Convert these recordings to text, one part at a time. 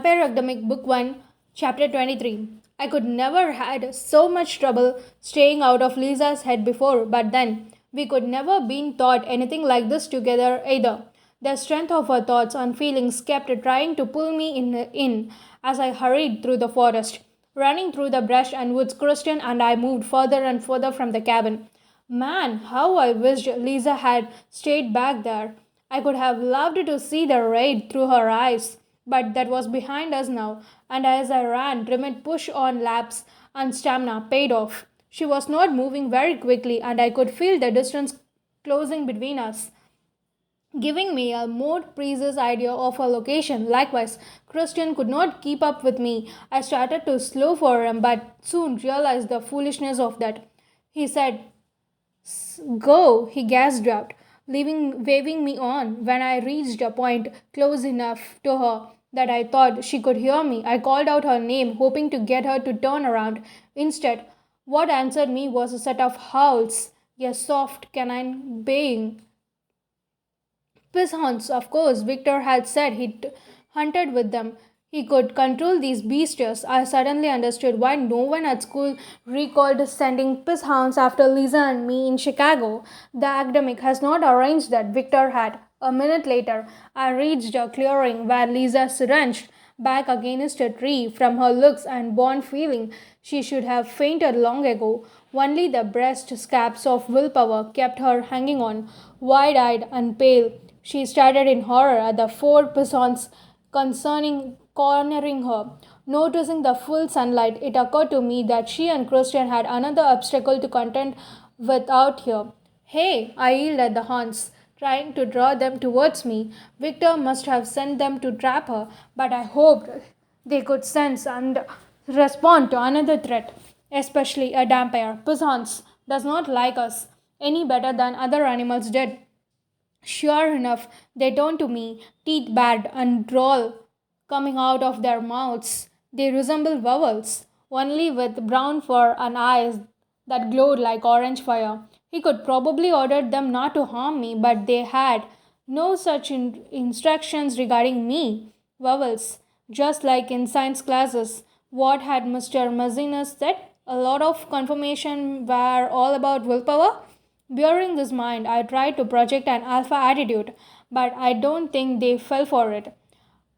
Vampire Book 1, Chapter 23. I could never had so much trouble staying out of Lisa's head before, but then we could never been taught anything like this together either. The strength of her thoughts and feelings kept trying to pull me in as I hurried through the forest. Running through the brush and woods, Christian and I moved further and further from the cabin. Man, how I wished Lisa had stayed back there. I could have loved to see the raid through her eyes, but that was behind us now, and as I ran, Trimmed push on laps and stamina paid off. She was not moving very quickly, and I could feel the distance closing between us, giving me a more precise idea of her location. Likewise, Christian could not keep up with me. I started to slow for him, but soon realized the foolishness of that. He said, "Go," he gasped out, waving me on. When I reached a point close enough to her that I thought she could hear me, I called out her name, hoping to get her to turn around. Instead, what answered me was a set of howls, a soft canine baying. Pigeons, of course, Victor had said he hunted with them. He could control these beasts. I suddenly understood why no one at school recalled sending pigeons after Lisa and me in Chicago. The academic has not arranged that, Victor had. A minute later, I reached a clearing where Lisa wrenched back against a tree. From her looks and born feeling, she should have fainted long ago. Only the breast scabs of willpower kept her hanging on, wide eyed and pale. She stared in horror at the four pigeons cornering her. Noticing the full sunlight, it occurred to me that she and Christian had another obstacle to contend with out here. Hey, I yelled at the horns, trying to draw them towards me. Victor must have sent them to trap her, but I hoped they could sense and respond to another threat, especially a vampire. Pigeons does not like us any better than other animals did. Sure enough, they turned to me, teeth bared and droll coming out of their mouths. They resemble vowels, only with brown fur and eyes that glowed like orange fire. He could probably order them not to harm me, but they had no such instructions regarding me. Vowels, just like in science classes. What had Mr. Mazinus said? A lot of confirmation were all about willpower. Bearing this in mind, I tried to project an alpha attitude, but I don't think they fell for it.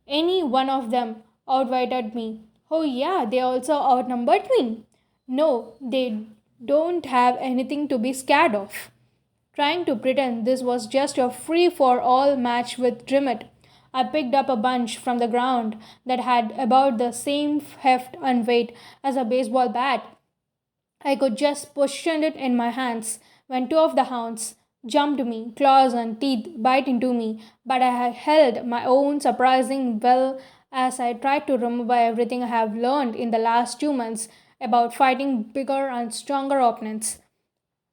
Any one of them outwitted me. Oh, yeah, they also outnumbered me. No, they don't have anything to be scared of. Trying to pretend this was just a free for all match with Trimmet, I picked up a bunch from the ground that had about the same heft and weight as a baseball bat. I could just position it in my hands when two of the hounds jumped me, claws and teeth bite into me, but I held my own surprisingly well as I tried to remember everything I have learned in the last 2 months about fighting bigger and stronger opponents.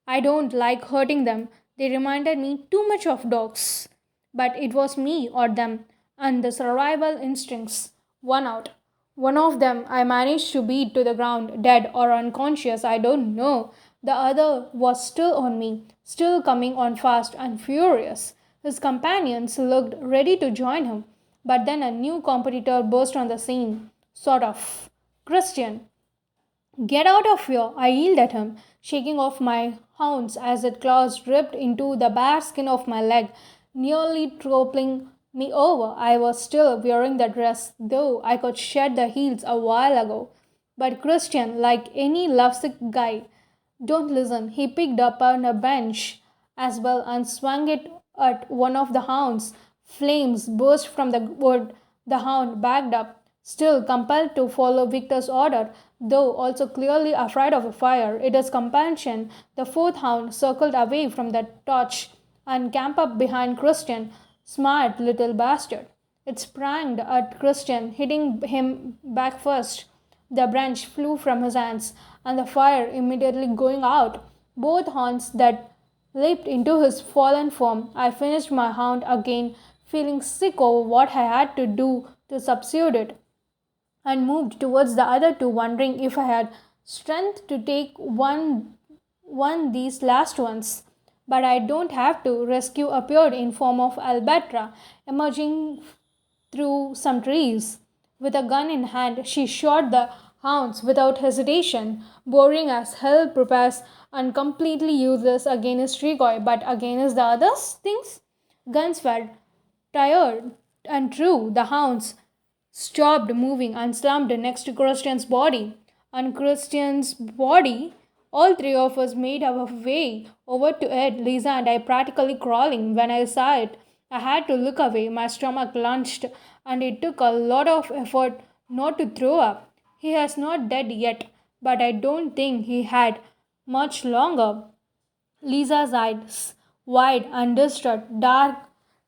I don't like hurting them. They reminded me too much of dogs. But it was me or them, and the survival instincts won out. One of them I managed to beat to the ground, dead or unconscious, I don't know. The other was still on me, still coming on fast and furious. His companions looked ready to join him, but then a new competitor burst on the scene. Sort of. Christian. Get out of here! I yelled at him, shaking off my hounds as its claws ripped into the bare skin of my leg, nearly toppling me over. I was still wearing the dress, though I could shed the heels a while ago. But Christian, like any lovesick guy, don't listen. He picked up on a bench as well and swung it at one of the hounds. Flames burst from the wood. The hound backed up, still compelled to follow Victor's order, though also clearly afraid of a fire. Its companion, the fourth hound, circled away from the torch and camped up behind Christian. Smart little bastard. It sprang at Christian, hitting him back first. The branch flew from his hands, and the fire immediately going out. Both horns that leaped into his fallen form. I finished my hound again, feeling sick over what I had to do to subdue it, and moved towards the other two, wondering if I had strength to take one these last ones. But I don't have to. Rescue appeared in form of Alberta, emerging through some trees. With a gun in hand, she shot the hounds without hesitation, boring as hell, prepares and completely useless against Rigoy, but against the others things. Guns were tired and true. The hounds stopped moving and slumped next to Christian's body. On Christian's body, all three of us made our way over to it, Lisa and I practically crawling. When I saw it, I had to look away. My stomach lunged, and it took a lot of effort not to throw up. He is not dead yet, but I don't think he had much longer. Lisa's eyes, wide and distraught, dark,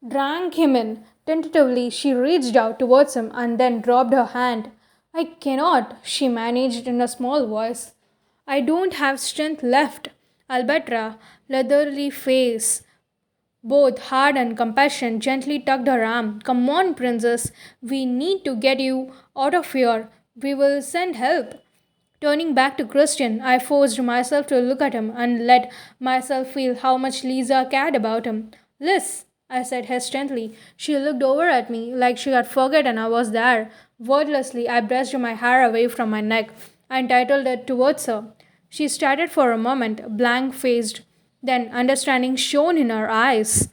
drank him in. Tentatively, she reached out towards him and then dropped her hand. I cannot, she managed in a small voice. I don't have strength left. Alberta, leathery face, both hard and compassion, gently tugged her arm. Come on, princess, we need to get you out of here. We will send help. Turning back to Christian, I forced myself to look at him and let myself feel how much Lisa cared about him. Liz, I said hesitantly. She looked over at me like she had forgotten I was there. Wordlessly, I brushed my hair away from my neck and titled it towards her. She started for a moment, blank faced, then understanding shone in her eyes.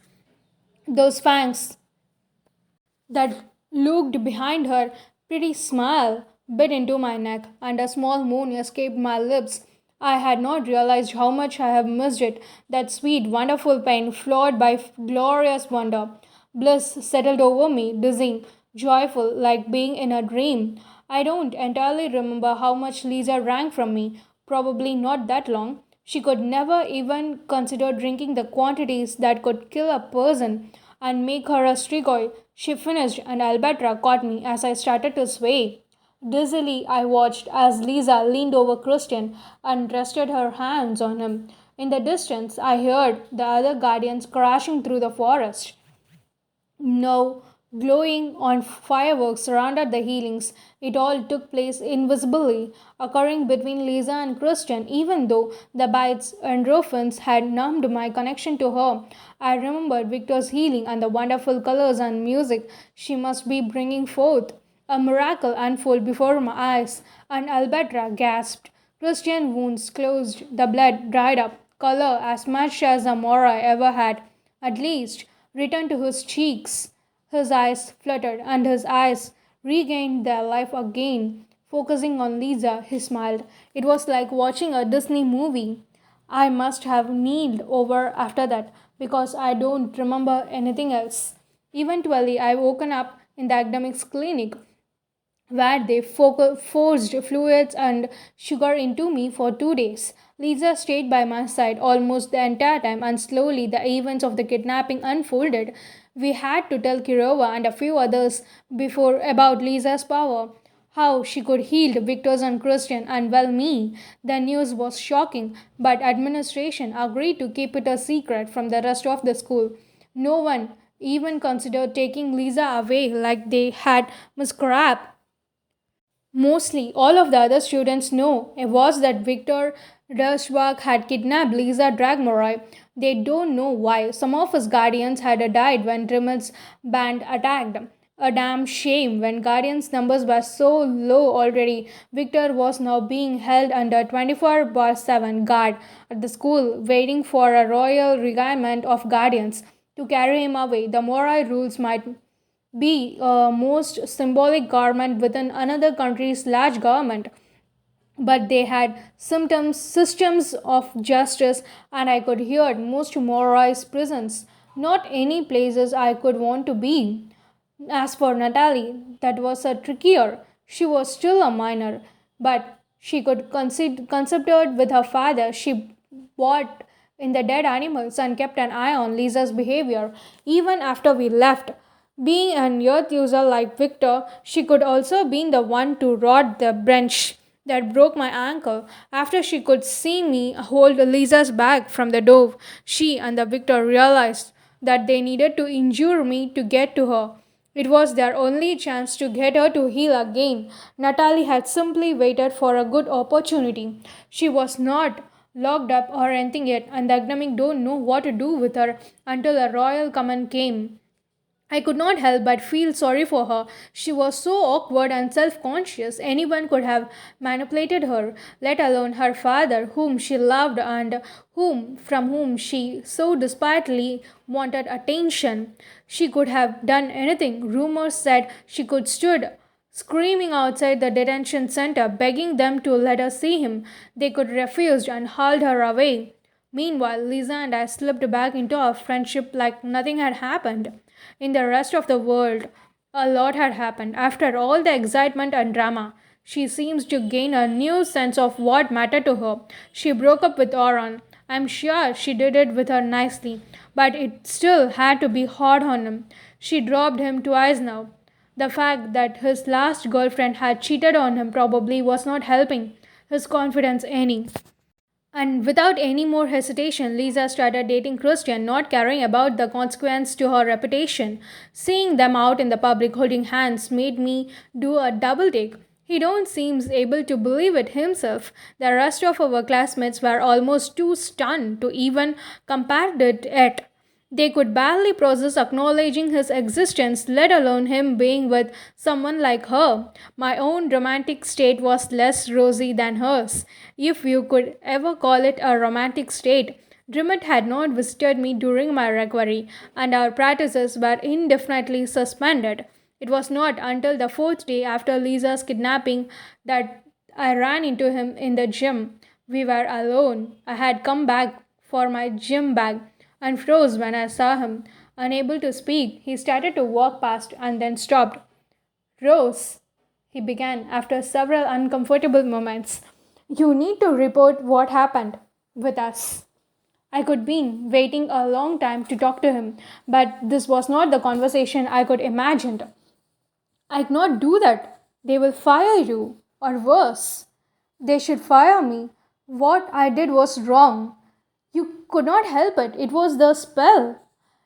Those fangs that looked behind her pretty smile bit into my neck, and a small moan escaped my lips. I had not realized how much I have missed it, that sweet, wonderful pain, flowed by glorious wonder. Bliss settled over me, dizzying, joyful, like being in a dream. I don't entirely remember how much Lisa drank from me, probably not that long. She could never even consider drinking the quantities that could kill a person and make her a strigoi. She finished, and Alberta caught me as I started to sway. Dizzily, I watched as Lisa leaned over Christian and rested her hands on him. In the distance, I heard the other guardians crashing through the forest. No, glowing on fireworks surrounded the healings. It all took place invisibly, occurring between Lisa and Christian, even though the bites and endorphins had numbed my connection to her. I remembered Victor's healing and the wonderful colors and music she must be bringing forth. A miracle unfolded before my eyes, and Alberta gasped. Christian wounds closed, the blood dried up, color as much as the Mora ever had, at least, returned to his cheeks. His eyes fluttered, and his eyes regained their life again. Focusing on Lisa, he smiled. It was like watching a Disney movie. I must have kneeled over after that because I don't remember anything else. Eventually, I woken up in the academics clinic where they forced fluids and sugar into me for 2 days. Lisa stayed by my side almost the entire time, and slowly the events of the kidnapping unfolded. We had to tell Kirova and a few others before about Lisa's power, how she could heal Victor's and Christian and well me. The news was shocking, but administration agreed to keep it a secret from the rest of the school. No one even considered taking Lisa away like they had Miss Crab. Mostly all of the other students know it was that Victor Rashbach had kidnapped Lisa Dragmoroy. They don't know why. Some of his guardians had died when Trimmel's band attacked. A damn shame when guardians' numbers were so low already. Victor was now being held under 24 by 7 guard at the school, waiting for a royal regiment of guardians to carry him away. The Morai rules might be a most symbolic government within another country's large government, but they had systems of justice, and I could hear most Morai's prisons, not any places I could want to be. As for Natalie, that was a trickier. She was still a minor, but she could considered with her father. She bought in the dead animals and kept an eye on Lisa's behavior even after we left. Being an earth user like Victor, she could also be the one to rot the branch that broke my ankle. After she could see me hold Lisa's bag from the door, she and the Victor realized that they needed to injure me to get to her. It was their only chance to get her to heal again. Natalie had simply waited for a good opportunity. She was not locked up or anything yet, and the academic don't know what to do with her until a royal command came. I could not help but feel sorry for her. She was so awkward and self conscious. Anyone could have manipulated her, let alone her father, whom she loved and from whom she so desperately wanted attention. She could have done anything. Rumors said she could stood screaming outside the detention center, begging them to let her see him. They could refused and hauled her away. Meanwhile, Lisa and I slipped back into our friendship like nothing had happened. In the rest of the world, a lot had happened. After all the excitement and drama, she seems to gain a new sense of what mattered to her. She broke up with Oran. I'm sure she did it with her nicely, but it still had to be hard on him. She dropped him twice now. The fact that his last girlfriend had cheated on him probably was not helping his confidence any. And without any more hesitation, Lisa started dating Christian, not caring about the consequence to her reputation. Seeing them out in the public holding hands made me do a double take. He don't seems able to believe it himself. The rest of our classmates were almost too stunned to even compare it yet. They could barely process acknowledging his existence, let alone him being with someone like her. My own romantic state was less rosy than hers, if you could ever call it a romantic state. Drummond had not visited me during my recovery, and our practices were indefinitely suspended. It was not until the fourth day after Lisa's kidnapping that I ran into him in the gym. We were alone. I had come back for my gym bag and froze when I saw him. Unable to speak, he started to walk past and then stopped. Rose, he began after several uncomfortable moments, you need to report what happened with us. I could been waiting a long time to talk to him, but this was not the conversation I could imagine. I cannot do that. They will fire you, or worse. They should fire me. What I did was wrong. You could not help it. It was the spell.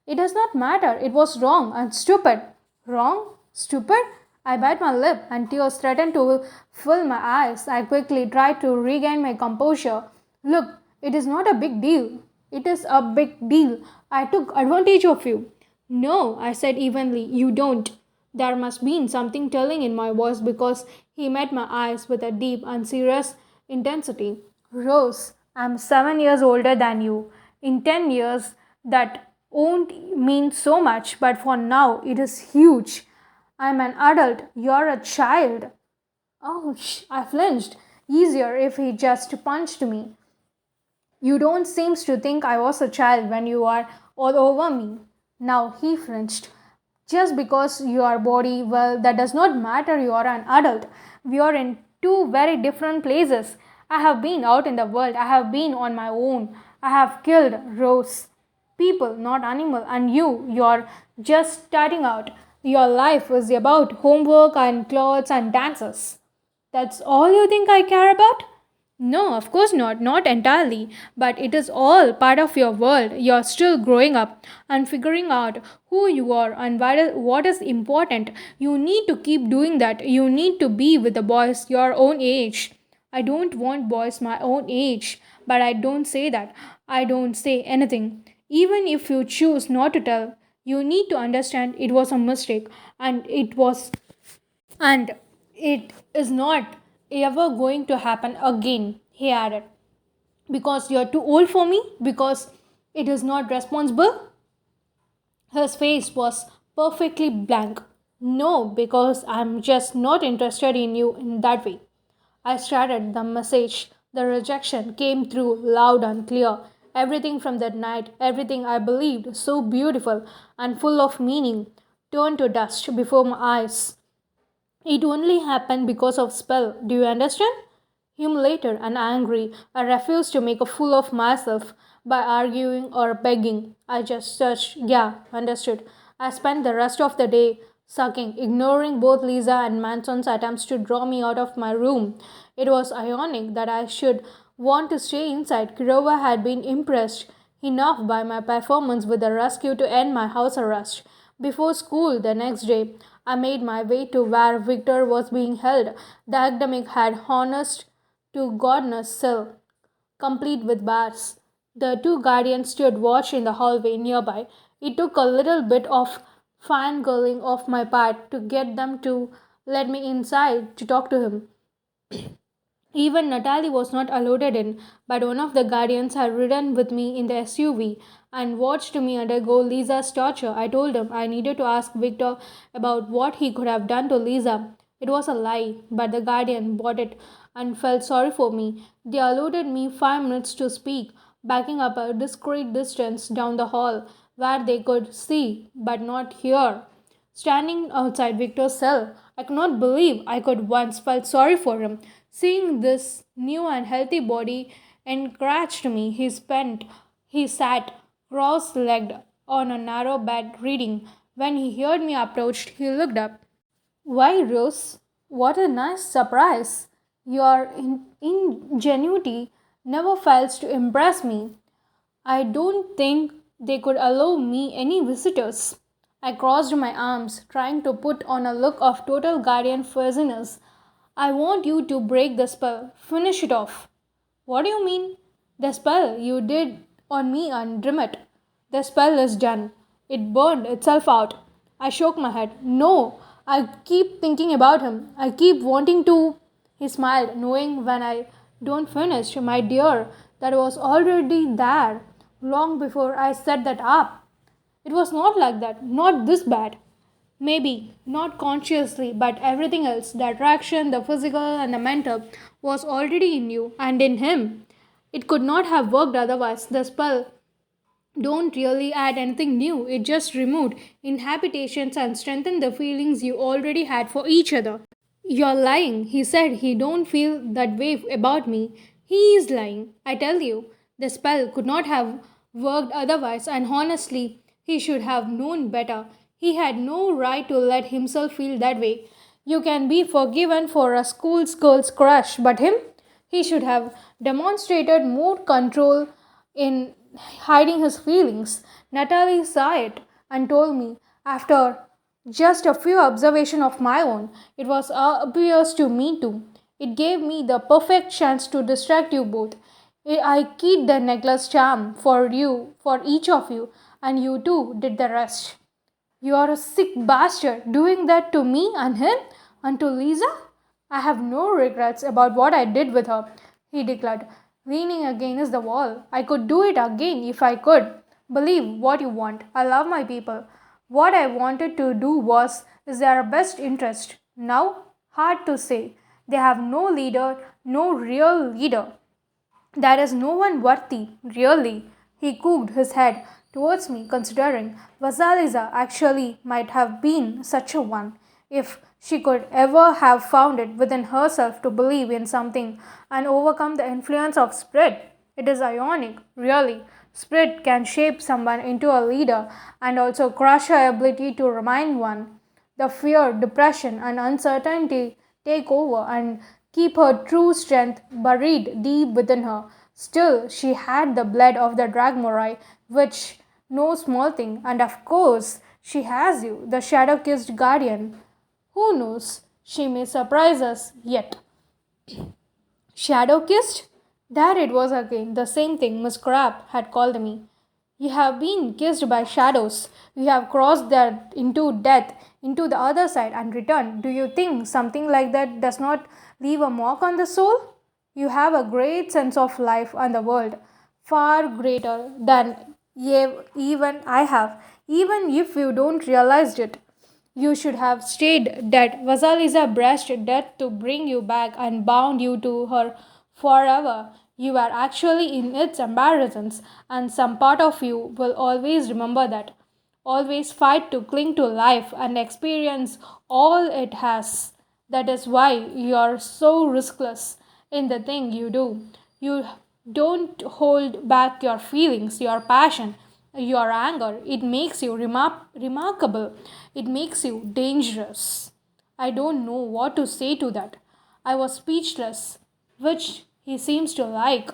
It does not matter. It was wrong and stupid. Wrong? Stupid? I bit my lip and tears threatened to fill my eyes. I quickly tried to regain my composure. Look, it is not a big deal. It is a big deal. I took advantage of you. No, I said evenly, you don't. There must be something telling in my voice because he met my eyes with a deep and serious intensity. Rose, I'm 7 years older than you. In 10 years, that won't mean so much, but for now, it is huge. I'm an adult, you're a child. Ouch, I flinched. Easier if he just punched me. You don't seem to think I was a child when you are all over me. Now he flinched. Just because you are body, well, that does not matter. You are an adult. We are in two very different places. I have been out in the world. I have been on my own. I have killed Rose. People, not animal. And you're just starting out. Your life is about homework and clothes and dances. That's all you think I care about? No, of course not. Not entirely. But it is all part of your world. You're still growing up and figuring out who you are and what is important. You need to keep doing that. You need to be with the boys your own age. I don't want boys my own age. But I don't say that. I don't say anything. Even if you choose not to tell, you need to understand it was a mistake and it is not ever going to happen again, he added. Because you're too old for me? Because it is not responsible? His face was perfectly blank. No, because I'm just not interested in you in that way. I started the message. The rejection came through loud and clear. Everything from that night, everything I believed so beautiful and full of meaning, turned to dust before my eyes. It only happened because of spell. Do you understand? Humiliated and angry, I refused to make a fool of myself by arguing or begging. I just searched. Yeah, understood. I spent the rest of the day sucking, ignoring both Lisa and Manson's attempts to draw me out of my room. It was ironic that I should want to stay inside. Kirova had been impressed enough by my performance with the rescue to end my house arrest. Before school the next day, I made my way to where Victor was being held. The academic had honest to Godness cell, complete with bars. The two guardians stood watch in the hallway nearby. It took a little bit of fangirling off my part to get them to let me inside to talk to him. Even Natalie was not allowed in, but one of the guardians had ridden with me in the SUV and watched me undergo Lisa's torture. I told him I needed to ask Victor about what he could have done to Lisa. It was a lie, but the guardian bought it and felt sorry for me. They allowed me 5 minutes to speak, backing up a discreet distance down the hall where they could see but not hear. Standing outside Victor's cell, I could not believe I could once felt sorry for him. Seeing this new and healthy body encouraged me. He sat cross-legged on a narrow bed reading. When he heard me approach, he looked up. Why, Rose? What a nice surprise! Your ingenuity never fails to impress me. I don't think they could allow me any visitors. I crossed my arms, trying to put on a look of total guardian fuzziness. I want you to break the spell. Finish it off. What do you mean? The spell you did on me and Dreamt. The spell is done. It burned itself out. I shook my head. No, I keep thinking about him. I keep wanting to. He smiled, knowing when I don't finish, my dear, that was already there long before I set that up. It was not like that, not this bad. Maybe, not consciously, but everything else, the attraction, the physical, and the mental, was already in you and in him. It could not have worked otherwise. The spell don't really add anything new, it just removed inhabitations and strengthened the feelings you already had for each other. You're lying. He said he don't feel that way about me. He is lying. I tell you, the spell could not have worked otherwise, and honestly, he should have known better. He had no right to let himself feel that way. You can be forgiven for a schoolgirl's crush, but him? He should have demonstrated more control in hiding his feelings. Natalie saw it and told me after just a few observations of my own. It was obvious to me too. It gave me the perfect chance to distract you both. I keyed the necklace charm for you, for each of you, and you two did the rest. You are a sick bastard doing that to me and him and to Lisa? I have no regrets about what I did with her, he declared, leaning against the wall. I could do it again if I could. Believe what you want. I love my people. What I wanted to do was is their best interest. Now, hard to say. They have no leader, no real leader. There is no one worthy, really. He cocked his head towards me, considering Vasaliza actually might have been such a one, if she could ever have found it within herself to believe in something and overcome the influence of spirit. It is ironic, really. Spirit can shape someone into a leader and also crush her ability to remain one. The fear, depression, and uncertainty take over and keep her true strength buried deep within her. Still, she had the blood of the Dragmorai, which no small thing, and of course, she has you, the shadow kissed guardian. Who knows? She may surprise us yet. Shadow kissed? There it was again, the same thing Miss Crab had called me. You have been kissed by shadows. You have crossed there into death, into the other side, and returned. Do you think something like that does not leave a mark on the soul? You have a great sense of life and the world, far greater than even I have, even if you don't realize it. You should have stayed dead. Vasaliza brushed death to bring you back and bound you to her forever. You are actually in its embarrassments, and some part of you will always remember that. Always fight to cling to life and experience all it has. That is why you are so riskless in the thing you do. You don't hold back your feelings, your passion, your anger. It makes you remarkable. It makes you dangerous. I don't know what to say to that. I was speechless, which he seems to like.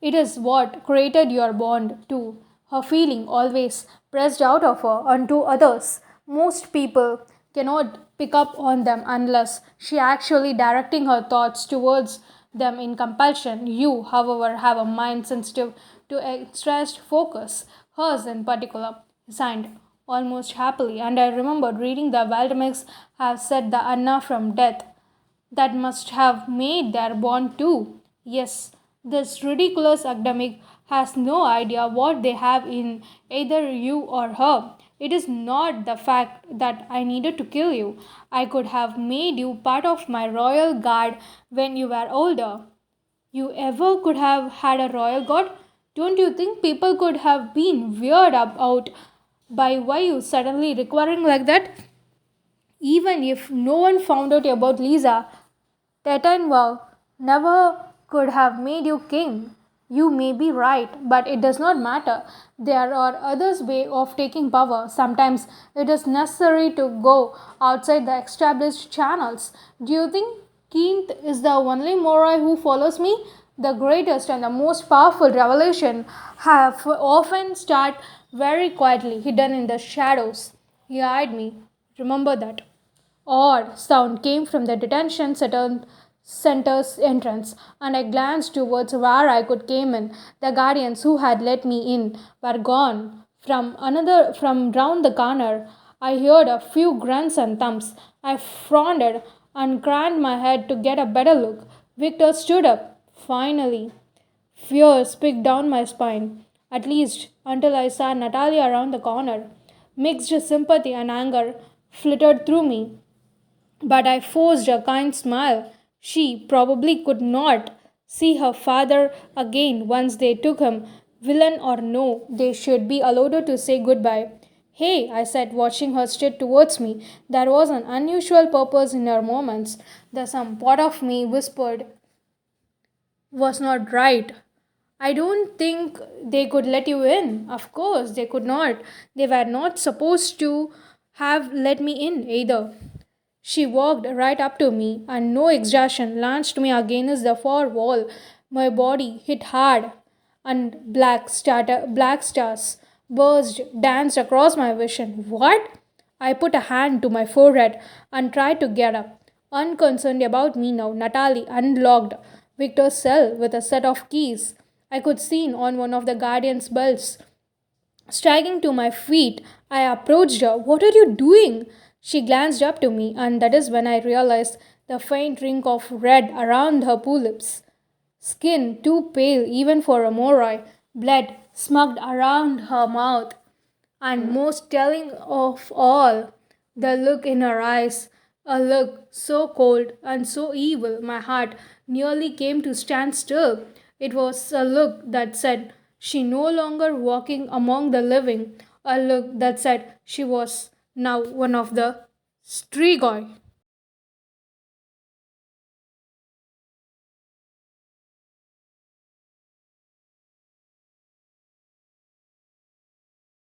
It is what created your bond too. Her feeling always pressed out of her onto others. Most people cannot pick up on them unless she actually directing her thoughts towards them in compulsion. You, however, have a mind sensitive to expressed focus. Hers in particular. Signed. almost happily, and I remembered reading the Valdemics have set the Anna from death. That must have made their bond too. Yes, this ridiculous academic has no idea what they have in either you or her. It is not the fact that I needed to kill you. I could have made you part of my royal guard when you were older. You ever could have had a royal guard? Don't you think people could have been weird about by why you suddenly requiring like that? Even if no one found out about Lisa, Tatanwa never could have made you king. You may be right, but it does not matter. There are others way of taking power. Sometimes it is necessary to go outside the established channels. Do you think Keith is the only Morai who follows me? The greatest and the most powerful revelation have often start very quietly, hidden in the shadows. He eyed me. Remember that. Odd sound came from the center's entrance, and I glanced towards where I could came in. The guardians who had let me in were gone. From round the corner, I heard a few grunts and thumps. I frowned and craned my head to get a better look. Victor stood up. Finally, fear spicked down my spine, at least until I saw Natalia around the corner. Mixed sympathy and anger flitted through me. But I forced a kind smile. She probably could not see her father again once they took him. Villain or no, they should be allowed to say goodbye. Hey, I said, watching her straight towards me. There was an unusual purpose in her movements. The some part of me whispered was not right. I don't think they could let you in. Of course, they could not. They were not supposed to have let me in either. She walked right up to me, and no exertion launched me against the far wall. My body hit hard, and black stars burst, danced across my vision. What? I put a hand to my forehead and tried to get up. Unconcerned about me now, Natalie unlocked Victor's cell with a set of keys. I could see on one of the guardian's belts. Striking to my feet, I approached her. What are you doing? She glanced up to me, and that is when I realized the faint ring of red around her poor lips. Skin too pale even for a Morai, blood smudged around her mouth, and most telling of all, the look in her eyes, a look so cold and so evil, my heart nearly came to stand still. It was a look that said she no longer walking among the living, a look that said she was now one of the Strigoi.